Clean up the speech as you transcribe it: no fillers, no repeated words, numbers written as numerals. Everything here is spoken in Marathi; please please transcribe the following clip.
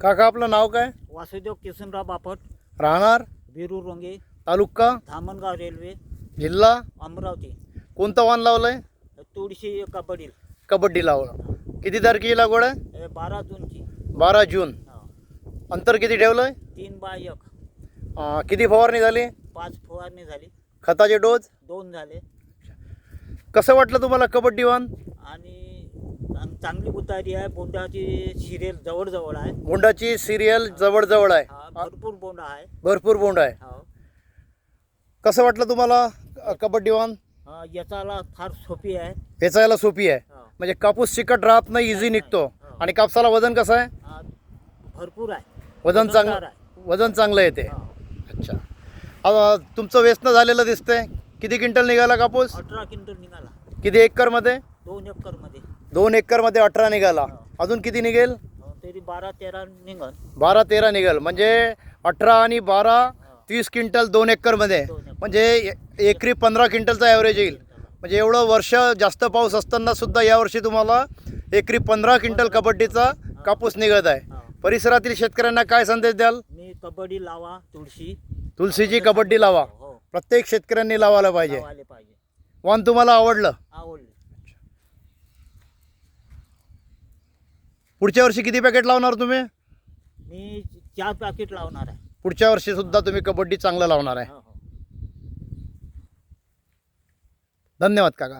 काका आपलं नाव काय? वासुदेव किसनराव बापट, राहणार बिरू रोंगे, तालुका धामणगाव रेल्वे, जिल्हा अमरावती. कोणतं वाण लावलंय? तुळशी कबड्डी. कबड्डी लावलं. किती तारखेची लागवड आहे? 12 जूनची. 12 जून. अंतर किती ठेवलंय? 3x1. किती फवारणी झाली? 5 फवारणी झाली. खताचे डोस? 2 झाले. कसं वाटलं तुम्हाला कबड्डी वाण? आणि चांगली उतारी आहे. बोंडाची सिरियल जवळ आहे. बोंडाची सिरियल जवळ आहे. भरपूर बोंड आहे. भरपूर बोंड आहे. कसं वाटलं तुम्हाला कबड्डी वाण? याचाला फार सोपी आहे. वेचायला सोपी आहे. म्हणजे कापूस चिकट राहत नाही, इझी निघतो. आणि कापसाला वजन कसं आहे? भरपूर आहे. वजन चांगलं येते. अच्छा. आता तुमचं वेचणं झालेलं दिसतंय. किती क्विंटल निघाला कापूस? 18 क्विंटल निघाला. किती एकरमध्ये? 2 एकरमध्ये. 2 एकरमध्ये 18 निघाला. अजून किती निघेल? तरी 12-13 निघल. 12-13 निघेल. म्हणजे 18 आणि 12 30 क्विंटल 2 एकरमध्ये. म्हणजे एकरी 15 क्विंटलचा ॲव्हरेज येईल. म्हणजे एवढं वर्ष जास्त पाऊस असताना सुद्धा यावर्षी तुम्हाला एकरी 15 क्विंटल कबड्डीचा कापूस निघत आहे. परिसरातील शेतकऱ्यांना काय संदेश द्याल? मी कबड्डी लावा, तुळशीची कबड्डी लावा. प्रत्येक शेतकऱ्यांनी लावायला पाहिजे. वाण तुम्हाला आवडलं? आवडले. पुढच्या वर्षी किती पॅकेट लावणार तुम्ही? मी 4 पॅकेट लावणार आहे. पुढच्या वर्षी सुद्धा तुम्ही कबड्डी चांगलं लावणार आहे. धन्यवाद काका.